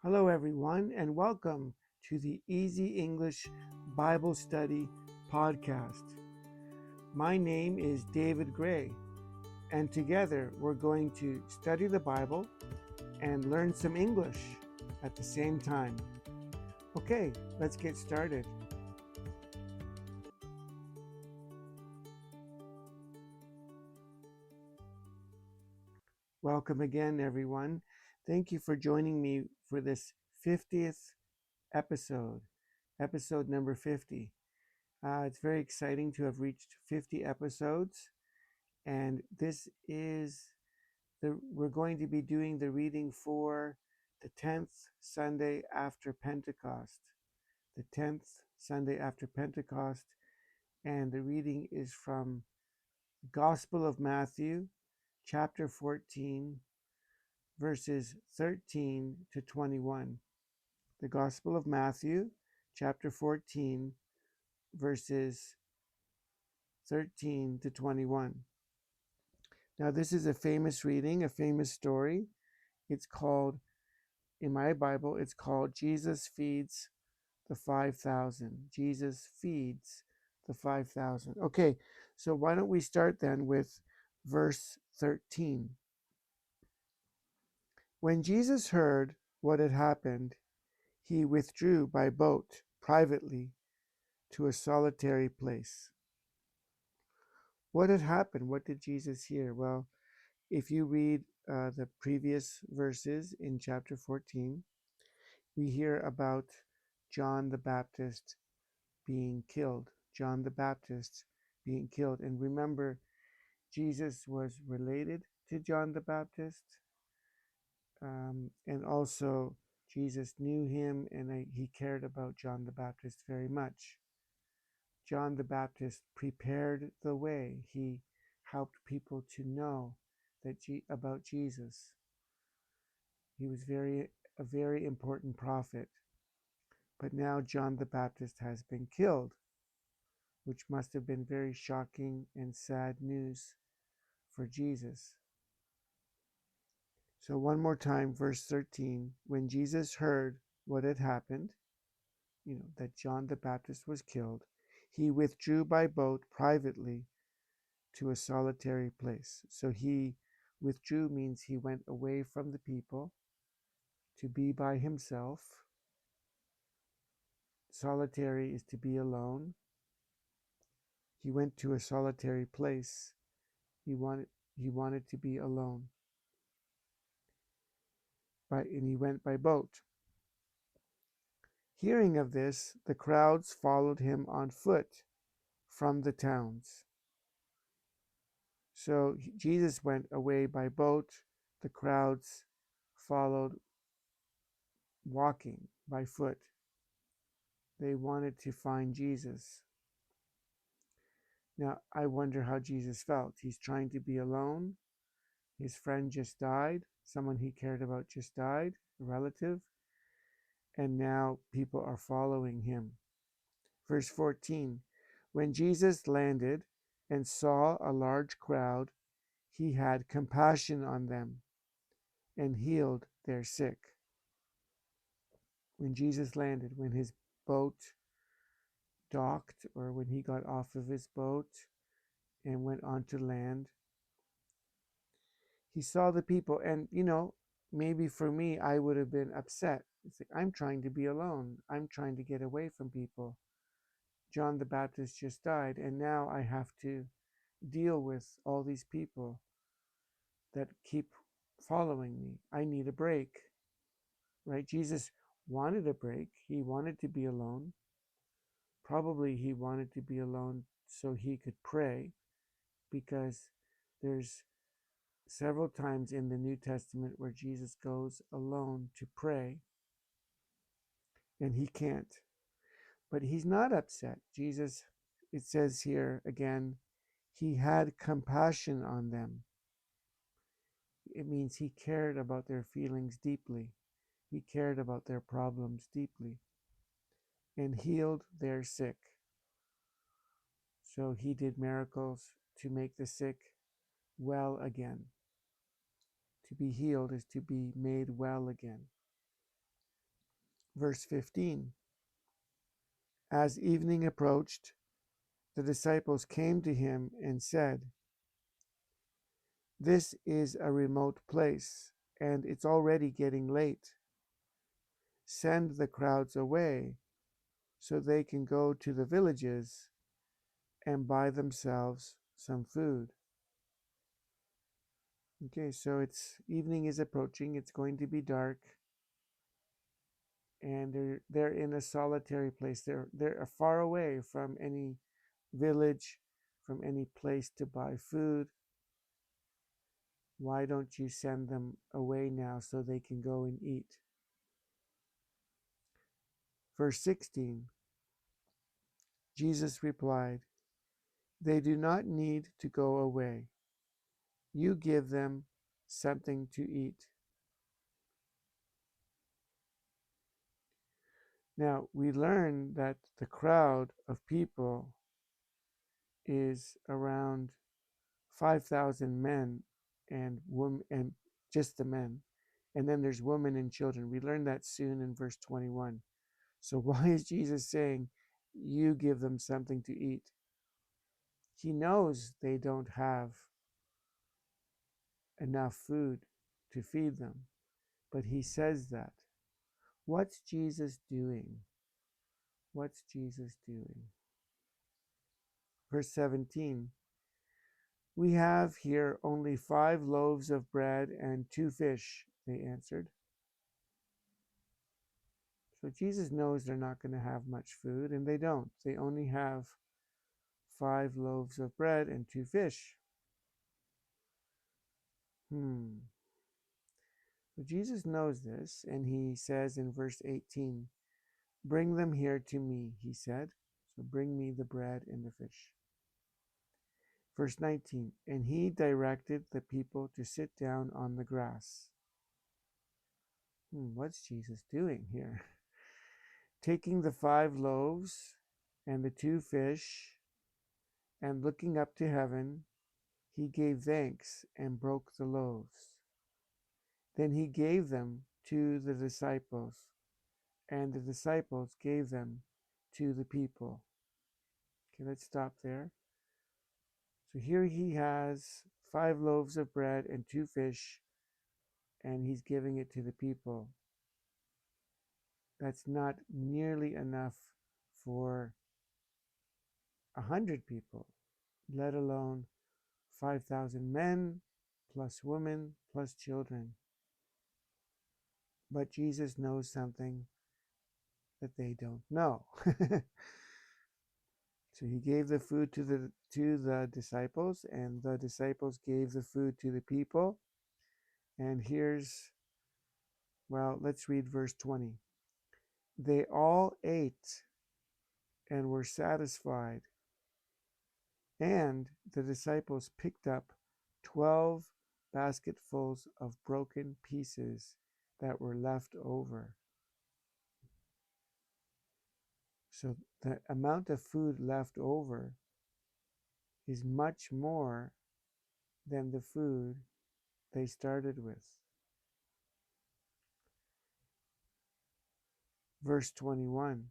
Hello, everyone, and welcome to the Easy English Bible Study podcast. My name is David Gray, and together we're going to study the Bible and learn some English at the same time. Okay, let's get started. Welcome again, everyone. Thank you for joining me for this 50th episode, episode number 50. It's very exciting to have reached 50 episodes, and this is we're going to be doing the reading for the 10th Sunday after Pentecost. The 10th Sunday after Pentecost, and the reading is from Gospel of Matthew, chapter 14, verses 13 to 21. The Gospel of Matthew, chapter 14, verses 13 to 21. Now, this is a famous reading, a famous story. It's called, in my Bible, it's called Jesus Feeds the 5,000. Jesus feeds the 5,000. Okay, so why don't we start then with verse 13. When Jesus heard what had happened, he withdrew by boat privately to a solitary place. What had happened? What did Jesus hear? Well, if you read the previous verses in chapter 14, we hear about John the Baptist being killed. John the Baptist being killed. And remember, Jesus was related to John the Baptist. And also, Jesus knew him and he cared about John the Baptist very much. John the Baptist prepared the way. He helped people to know about Jesus. He was a very important prophet. But now John the Baptist has been killed, which must have been very shocking and sad news for Jesus. So, one more time, verse 13. When Jesus heard what had happened, that John the Baptist was killed, he withdrew by boat privately to a solitary place. So, he withdrew means he went away from the people to be by himself. Solitary is to be alone. He went to a solitary place. He wanted to be alone. And he went by boat. Hearing of this, the crowds followed him on foot from the towns. So Jesus went away by boat. The crowds followed walking by foot. They wanted to find Jesus. Now, I wonder how Jesus felt. He's trying to be alone. His friend just died. Someone he cared about just died, a relative. And now people are following him. Verse 14. When Jesus landed and saw a large crowd, he had compassion on them and healed their sick. When Jesus landed, when his boat docked, or when he got off of his boat and went onto land, he saw the people. And, maybe for me, I would have been upset. It's like, I'm trying to be alone. I'm trying to get away from people. John the Baptist just died, and now I have to deal with all these people that keep following me. I need a break, right? Jesus wanted a break. He wanted to be alone. Probably he wanted to be alone so he could pray, because there's several times in the New Testament where Jesus goes alone to pray and he can't. But he's not upset. Jesus, it says here again, he had compassion on them. It means he cared about their feelings deeply. He cared about their problems deeply and healed their sick. So he did miracles to make the sick well again. To be healed is to be made well again. Verse 15. As evening approached, the disciples came to him and said, "This is a remote place, and it's already getting late. Send the crowds away so they can go to the villages and buy themselves some food." Okay, so it's evening is approaching, it's going to be dark, and they're in a solitary place. They're far away from any village, from any place to buy food. Why don't you send them away now so they can go and eat? Verse 16. Jesus replied, "They do not need to go away. You give them something to eat." Now, we learn that the crowd of people is around 5,000 men and women, and just the men. And then there's women and children. We learn that soon in verse 21. So why is Jesus saying, "You give them something to eat"? He knows they don't have enough food to feed them, but he says that. What's Jesus doing? What's Jesus doing? Verse 17. "We have here only 5 loaves of bread and 2 fish," they answered. So Jesus knows they're not going to have much food, and they don't. They only have 5 loaves of bread and 2 fish. So Jesus knows this, and he says in verse 18, "Bring them here to me," he said. So bring me the bread and the fish. Verse 19, and he directed the people to sit down on the grass. What's Jesus doing here? Taking the 5 loaves and the 2 fish, and looking up to heaven, he gave thanks and broke the loaves. Then he gave them to the disciples, and the disciples gave them to the people. Okay, let's stop there. So here he has 5 loaves of bread and 2 fish, and he's giving it to the people. That's not nearly enough for 100 people, let alone 5,000 men, plus women, plus children. But Jesus knows something that they don't know. So he gave the food to the disciples, and the disciples gave the food to the people. And let's read verse 20. They all ate and were satisfied, and the disciples picked up 12 basketfuls of broken pieces that were left over. So the amount of food left over is much more than the food they started with. Verse 21.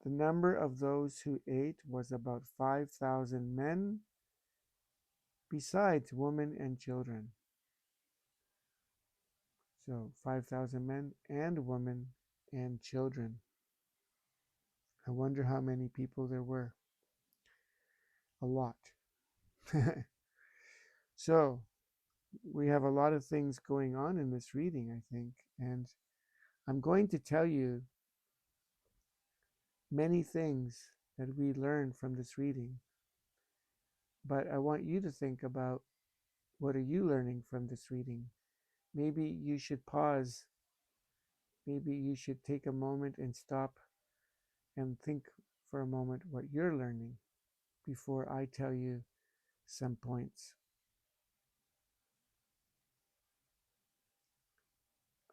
The number of those who ate was about 5,000 men, besides women and children. So 5,000 men and women and children. I wonder how many people there were. A lot. So we have a lot of things going on in this reading, I think, and I'm going to tell you many things that we learn from this reading, but I want you to think about, what are you learning from this reading? Maybe you should pause. Maybe you should take a moment and stop and think for a moment what you're learning before I tell you some points.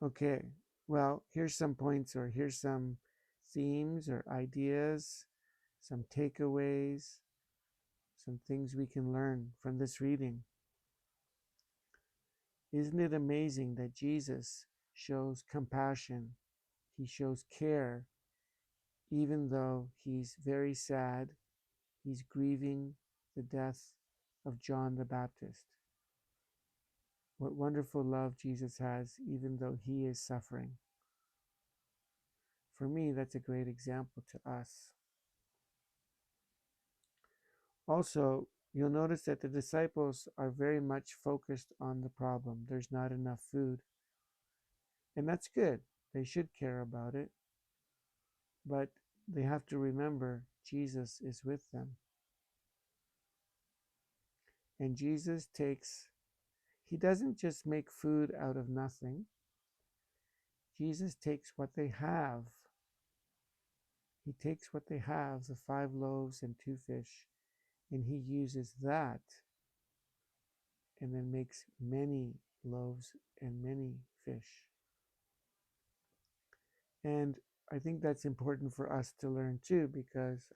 Okay, well, here's some points, or here's some themes or ideas, some takeaways, some things we can learn from this reading. Isn't it amazing that Jesus shows compassion? He shows care even though he's very sad. He's grieving the death of John the Baptist. What wonderful love Jesus has, even though he is suffering. For me, that's a great example to us. Also, you'll notice that the disciples are very much focused on the problem. There's not enough food. And that's good. They should care about it. But they have to remember Jesus is with them. And Jesus he doesn't just make food out of nothing. Jesus takes what they have. He takes what they have, the 5 loaves and 2 fish, and he uses that and then makes many loaves and many fish. And I think that's important for us to learn too, because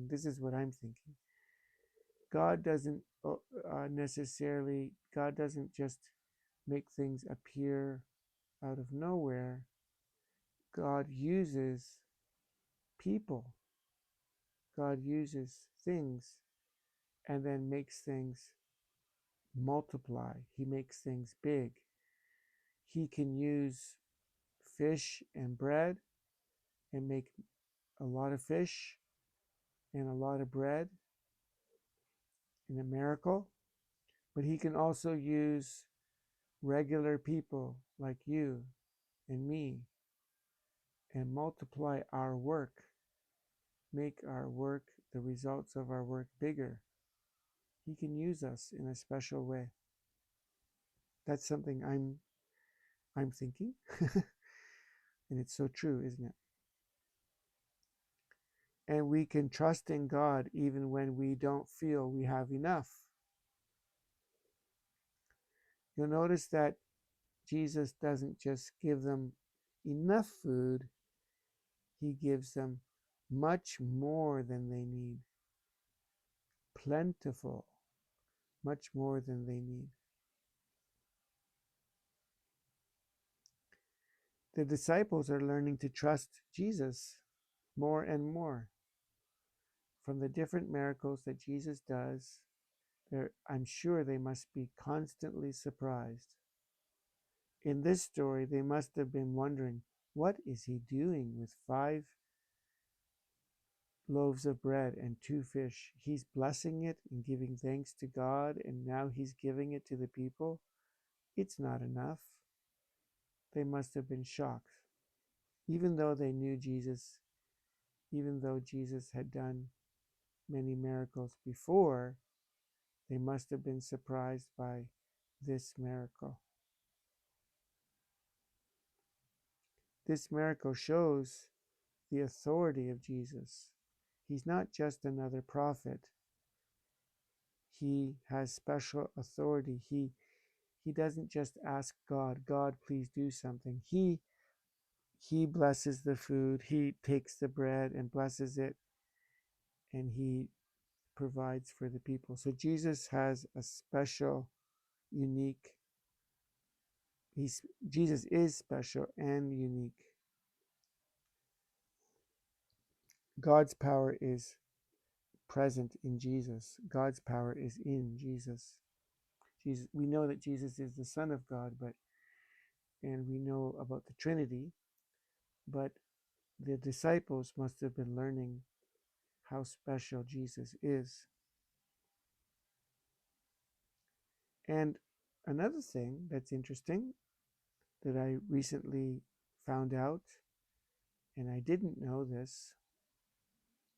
this is what I'm thinking. God doesn't God doesn't just make things appear out of nowhere. God uses people. God uses things and then makes things multiply. He makes things big. He can use fish and bread and make a lot of fish and a lot of bread in a miracle. But he can also use regular people like you and me and multiply our work, make our work, the results of our work bigger. He can use us in a special way. That's something I'm thinking. And it's so true, isn't it? And we can trust in God even when we don't feel we have enough. You'll notice that Jesus doesn't just give them enough food, he gives them much more than they need. Plentiful, much more than they need. The disciples are learning to trust Jesus more and more. From the different miracles that Jesus does, I'm sure they must be constantly surprised. In this story, they must have been wondering, what is he doing with 5 loaves of bread and 2 fish? He's blessing it and giving thanks to God, and now he's giving it to the people. It's not enough. They must have been shocked. Even though they knew Jesus, even though Jesus had done many miracles before, they must have been surprised by this miracle. This miracle shows the authority of Jesus. He's not just another prophet. He has special authority. He doesn't just ask God, God, please do something. He blesses the food. He takes the bread and blesses it, and he provides for the people. So Jesus has a special, unique, Jesus is special and unique. God's power is present in Jesus. God's power is in Jesus. We know that Jesus is the Son of God, and we know about the Trinity, but the disciples must have been learning how special Jesus is. And another thing that's interesting that I recently found out, and I didn't know this,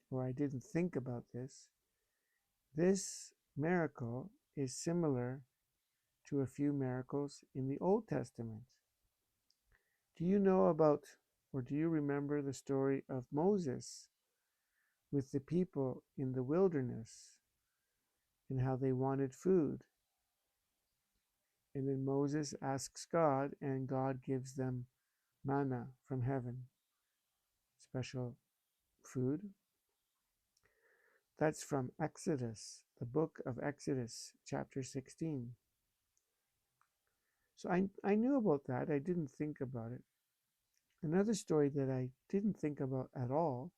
or I didn't think about this miracle is similar to a few miracles in the Old Testament. Do you know about, or do you remember the story of Moses with the people in the wilderness and how they wanted food? And then Moses asks God, and God gives them manna from heaven, special food. That's from Exodus, the book of Exodus, chapter 16. So I knew about that. I didn't think about it. Another story that I didn't think about at all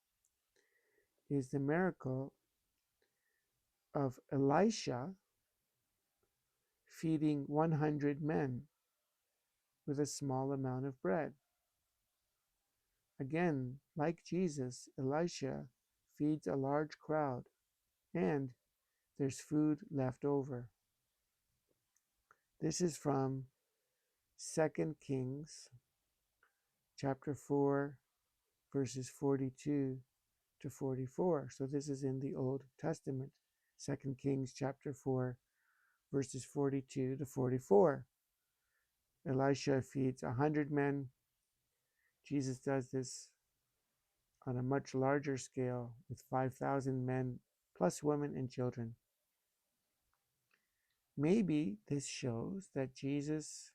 is the miracle of Elisha feeding 100 men with a small amount of bread. Again, like Jesus, Elisha feeds a large crowd, and there's food left over. This is from 2 Kings chapter 4, verses 42 to 44. So this is in the Old Testament. 2 Kings chapter 4, verses 42 to 44. Elisha feeds 100 men. Jesus does this on a much larger scale with 5,000 men plus women and children. Maybe this shows that Jesus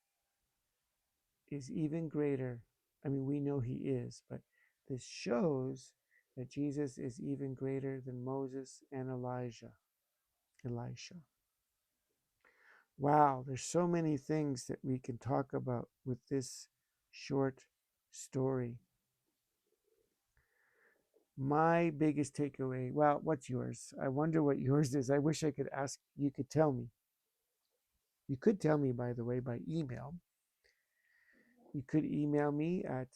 is even greater. I mean, we know he is, but this shows that Jesus is even greater than Moses and Elisha. Wow, there's so many things that we can talk about with this short story. My biggest takeaway, well, what's yours? I wonder what yours is. I wish I could ask, you could tell me. You could tell me, by the way, by email. You could email me at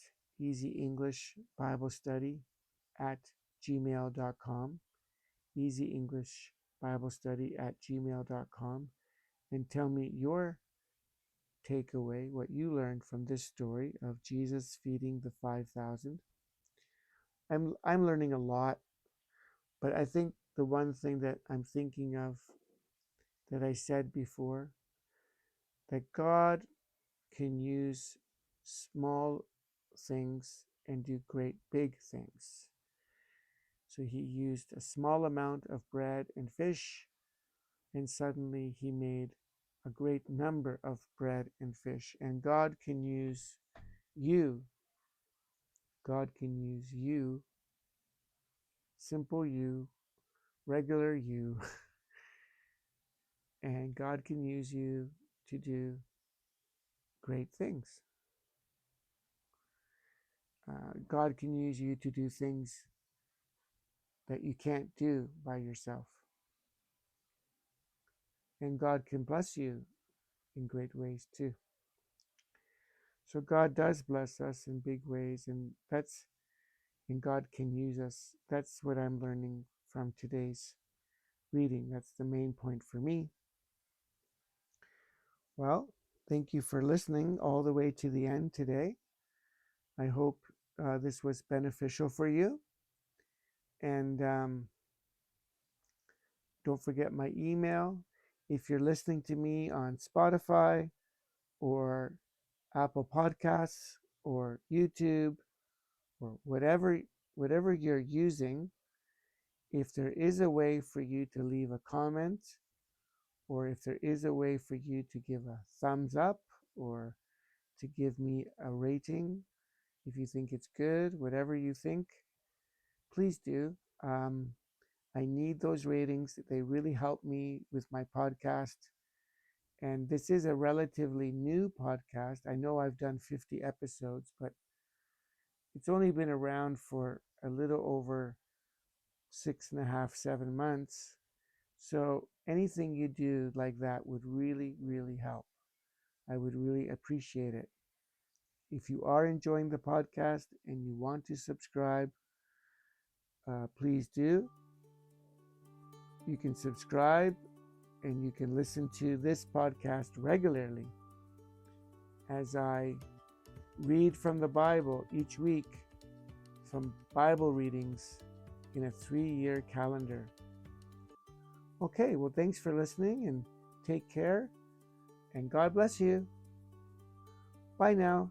easyenglishbiblestudy at gmail.com, easyenglishbiblestudy at gmail.com, and tell me your takeaway, what you learned from this story of Jesus feeding the 5,000. I'm learning a lot, but I think the one thing that I'm thinking of that I said before, that God can use small things and do great big things. So he used a small amount of bread and fish, and suddenly he made a great number of bread and fish. And God can use you. God can use you, simple you, regular you, and God can use you to do great things. God can use you to do things that you can't do by yourself. And God can bless you in great ways too. So God does bless us in big ways, and God can use us. That's what I'm learning from today's reading. That's the main point for me. Well, thank you for listening all the way to the end today. I hope this was beneficial for you. And don't forget my email. If you're listening to me on Spotify or Apple Podcasts or YouTube or whatever you're using, if there is a way for you to leave a comment, or if there is a way for you to give a thumbs up or to give me a rating, if you think it's good, whatever you think, please do. I need those ratings. They really help me with my podcast. And this is a relatively new podcast. I know I've done 50 episodes, but it's only been around for a little over 6.5, 7 months. So anything you do like that would really, really help. I would really appreciate it. If you are enjoying the podcast and you want to subscribe, please do. You can subscribe and you can listen to this podcast regularly as I read from the Bible each week, some Bible readings in a 3-year calendar. Okay, well, thanks for listening and take care, and God bless you. Bye now.